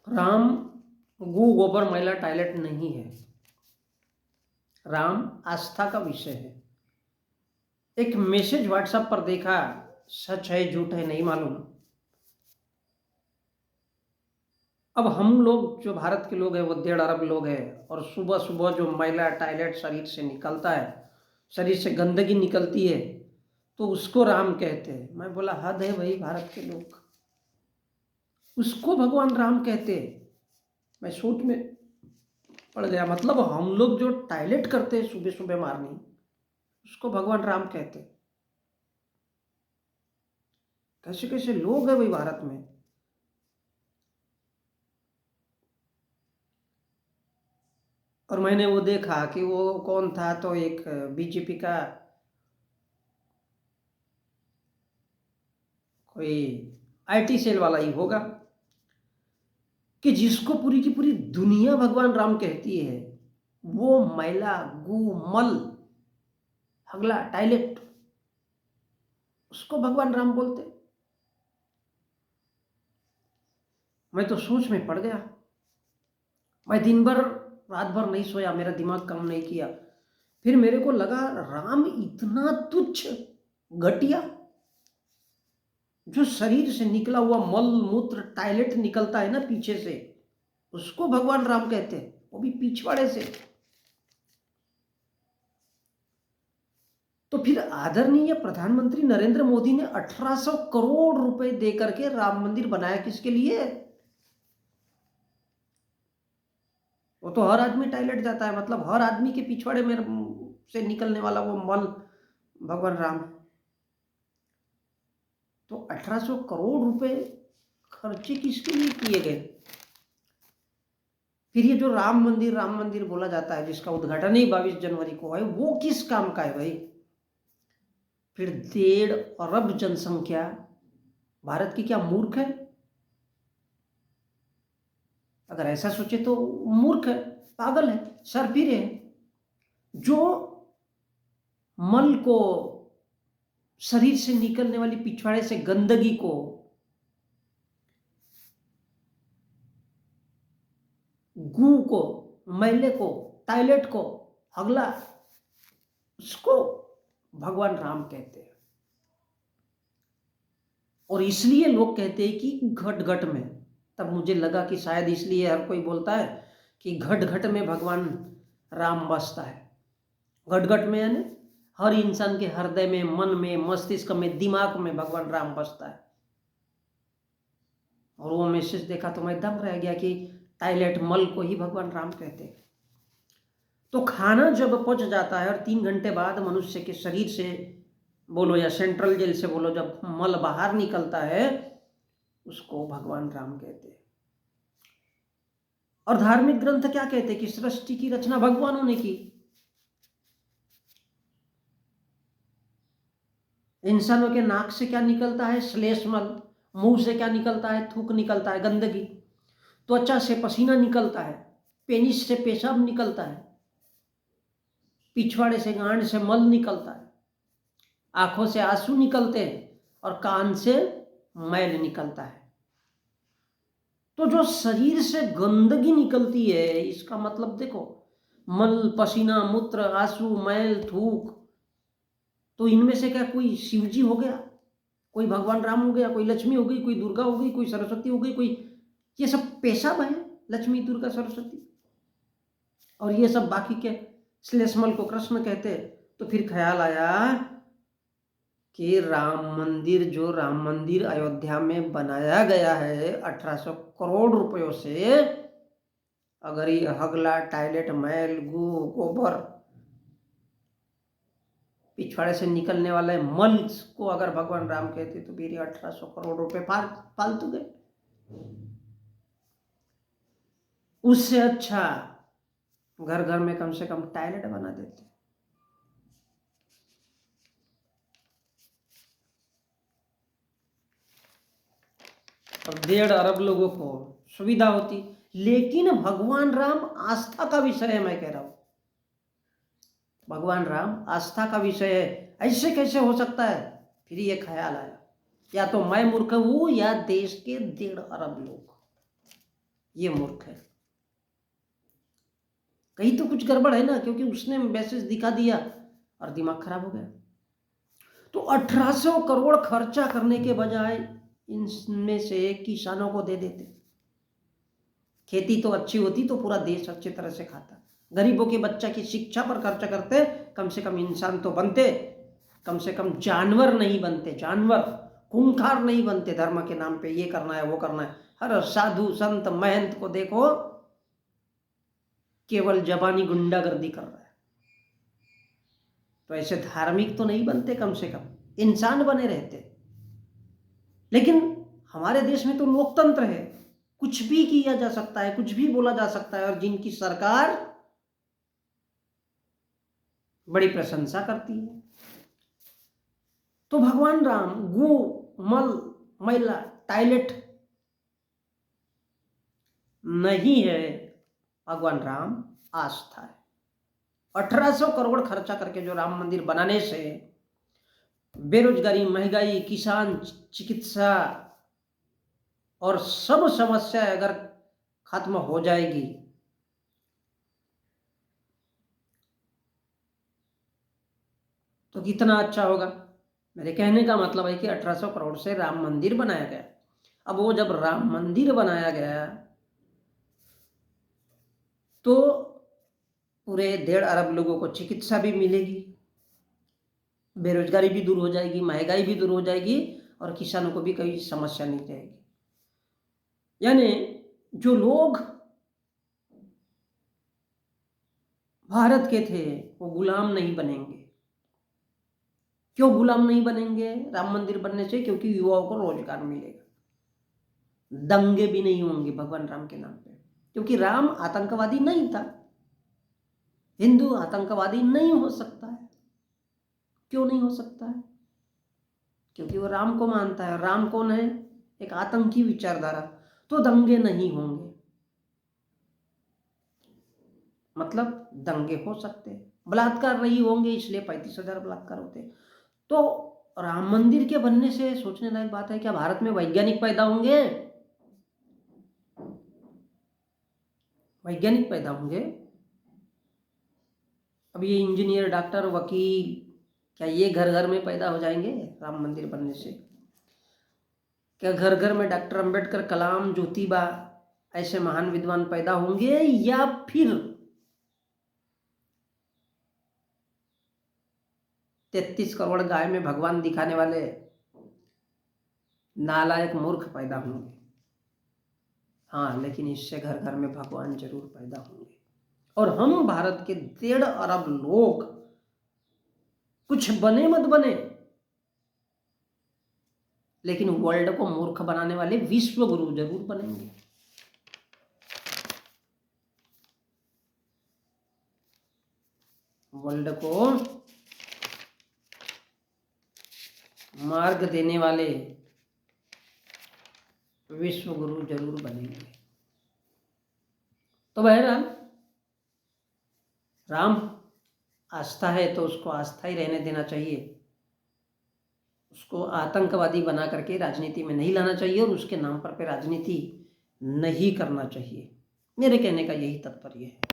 राम गू गोबर मैला टॉयलेट नहीं है, राम आस्था का विषय है। एक मैसेज व्हाट्सएप पर देखा, सच है झूठ है नहीं मालूम। अब हम लोग जो भारत के लोग हैं वो 1.5 अरब लोग हैं, और सुबह सुबह जो मैला टॉयलेट शरीर से निकलता है, शरीर से गंदगी निकलती है, तो उसको राम कहते हैं। मैं बोला हद है भाई, भारत के लोग उसको भगवान राम कहते हैं। मैं सोच में पड़ गया, मतलब हम लोग जो टॉयलेट करते हैं सुबह सुबह मॉर्निंग, उसको भगवान राम कहते हैं। कैसे कैसे लोग हैं भाई भारत में। और मैंने वो देखा कि वो कौन था, तो एक बीजेपी का कोई आईटी सेल वाला ही होगा, कि जिसको पूरी की पूरी दुनिया भगवान राम कहती है, वो मैला गू मल हगला टॉयलेट उसको भगवान राम बोलते। मैं तो सोच में पड़ गया। मैं दिन भर रात भर नहीं सोया, मेरा दिमाग काम नहीं किया। फिर मेरे को लगा राम इतना तुच्छ घटिया, जो शरीर से निकला हुआ मल मूत्र टॉयलेट निकलता है ना पीछे से, उसको भगवान राम कहते हैं, वो भी पिछवाड़े से। तो फिर आदरणीय प्रधानमंत्री नरेंद्र मोदी ने 1800 करोड़ रुपए देकर के राम मंदिर बनाया, किसके लिए? वो तो हर आदमी टॉयलेट जाता है, मतलब हर आदमी के पिछवाड़े में से निकलने वाला वो मल भगवान राम। तो 1800 करोड़ रुपए खर्चे किसके लिए किए गए? फिर ये जो राम मंदिर बोला जाता है, जिसका उद्घाटन ही 22 जनवरी को है, वो किस काम का है भाई? फिर 1.5 अरब जनसंख्या, भारत की क्या मूर्ख है? अगर ऐसा सोचे तो मूर्ख है, पागल है, सरपीरे है। जो मल को, शरीर से निकलने वाली पिछवाड़े से गंदगी को, गू को, मैले को, टॉयलेट को, अगला, उसको भगवान राम कहते हैं। और इसलिए लोग कहते हैं कि घट घट में, तब मुझे लगा कि शायद इसलिए हर कोई बोलता है कि घट घट में भगवान राम बसता है। घट घट में यानी हर इंसान के हृदय में, मन में, मस्तिष्क में, दिमाग में भगवान राम बसता है। और वो मैसेज देखा तो मैं दम रह गया कि टॉयलेट मल को ही भगवान राम कहते हैं। तो खाना जब पच जाता है और 3 घंटे बाद मनुष्य के शरीर से बोलो या सेंट्रल जेल से बोलो, जब मल बाहर निकलता है, उसको भगवान राम कहते हैं। और धार्मिक ग्रंथ क्या कहते हैं? कि सृष्टि की रचना भगवानों ने की। इंसानों के नाक से क्या निकलता है? श्लेष्मल। मुंह से क्या निकलता है? थूक निकलता है, गंदगी। त्वचा से पसीना निकलता है, पेनिस से पेशाब निकलता है, पिछवाड़े से गांड से मल निकलता है, आंखों से आंसू निकलते हैं, और कान से मैल निकलता है। तो जो शरीर से गंदगी निकलती है, इसका मतलब देखो, मल, पसीना, मूत्र, आंसू, मैल, थूक, तो इनमें से क्या कोई शिव जी हो गया, कोई भगवान राम हो गया, कोई लक्ष्मी हो गई, कोई दुर्गा हो गई, कोई सरस्वती हो गई, कोई, ये सब पेशाब है, लक्ष्मी, दुर्गा, सरस्वती। और ये सब बाकी के श्लेष्मल को कृष्ण कहते। तो फिर ख्याल आया कि राम मंदिर, जो राम मंदिर अयोध्या में बनाया गया है 1800 करोड़ रुपयों से, अगर ये हगला, टॉयलेट, मैल, गू, गोबर, पिछवाड़े से निकलने वाले मल को अगर भगवान राम कहते, तो फिर 1800 करोड़ रुपए फालतू गए। उससे अच्छा घर घर में कम से कम टॉयलेट बना देते। और 1.5 अरब लोगों को सुविधा होती। लेकिन भगवान राम आस्था का विषय है, मैं कह रहा हूं, भगवान राम आस्था का विषय है। ऐसे कैसे हो सकता है? फिर ये ख्याल आया, या तो मैं मूर्ख हूं या देश के 1.5 अरब लोग। ये मूर्ख है। कहीं तो कुछ गड़बड़ है ना, क्योंकि उसने मैसेज दिखा दिया और दिमाग खराब हो गया। तो 1800 करोड़ खर्चा करने के बजाय इनमें से किसानों को दे देते, खेती तो अच्छी होती तो पूरा देश अच्छी तरह से खाता। गरीबों के बच्चा की शिक्षा पर खर्चा करते, कम से कम इंसान तो बनते, कम से कम जानवर नहीं बनते, जानवर खूंखार नहीं बनते। धर्म के नाम पे ये करना है वो करना है। हर साधु संत महंत को देखो केवल जबानी गुंडागर्दी कर रहा है। तो ऐसे धार्मिक तो नहीं बनते, कम से कम इंसान बने रहते। लेकिन हमारे देश में तो लोकतंत्र है, कुछ भी किया जा सकता है, कुछ भी बोला जा सकता है, और जिनकी सरकार बड़ी प्रशंसा करती है। तो भगवान राम गो मल मैला टॉयलेट नहीं है, भगवान राम आस्था है। 1800 करोड़ खर्चा करके जो राम मंदिर बनाने से बेरोजगारी, महंगाई, किसान, चिकित्सा और सब समस्या अगर खत्म हो जाएगी तो कितना अच्छा होगा। मेरे कहने का मतलब है कि 1800 करोड़ से राम मंदिर बनाया गया। अब वो जब राम मंदिर बनाया गया तो पूरे 1.5 अरब लोगों को चिकित्सा भी मिलेगी, बेरोजगारी भी दूर हो जाएगी, महंगाई भी दूर हो जाएगी, और किसानों को भी कोई समस्या नहीं रहेगी। यानी जो लोग भारत के थे वो गुलाम नहीं बनेंगे। क्यों गुलाम नहीं बनेंगे राम मंदिर बनने से? क्योंकि युवाओं को रोजगार मिलेगा, दंगे भी नहीं होंगे भगवान राम के नाम पे। क्योंकि राम आतंकवादी नहीं था, हिंदू आतंकवादी नहीं हो सकता है। क्यों नहीं हो सकता है? क्योंकि वो राम को मानता है। राम कौन है? एक आतंकी विचारधारा। तो दंगे नहीं होंगे, मतलब दंगे हो सकते, बलात्कार नहीं होंगे, इसलिए 35,000 बलात्कार होते। तो राम मंदिर के बनने से सोचने लायक बात है, क्या भारत में वैज्ञानिक पैदा होंगे? वैज्ञानिक पैदा होंगे। अब ये इंजीनियर, डॉक्टर, वकील, क्या ये घर घर में पैदा हो जाएंगे राम मंदिर बनने से? क्या घर घर में डॉक्टर अंबेडकर, कलाम, ज्योतिबा ऐसे महान विद्वान पैदा होंगे? या फिर 33 करोड़ गाय में भगवान दिखाने वाले नालायक मूर्ख पैदा होंगे? हाँ, लेकिन इससे घर घर में भगवान जरूर पैदा होंगे। और हम भारत के 1.5 अरब लोग कुछ बने मत बने, लेकिन वर्ल्ड को मूर्ख बनाने वाले विश्व गुरु जरूर बनेंगे। वर्ल्ड को मार्ग देने वाले विश्व गुरु जरूर बनेंगे। तो बहरहाल राम आस्था है तो उसको आस्था ही रहने देना चाहिए, उसको आतंकवादी बना करके राजनीति में नहीं लाना चाहिए, और उसके नाम पर राजनीति नहीं करना चाहिए। मेरे कहने का यही तात्पर्य है।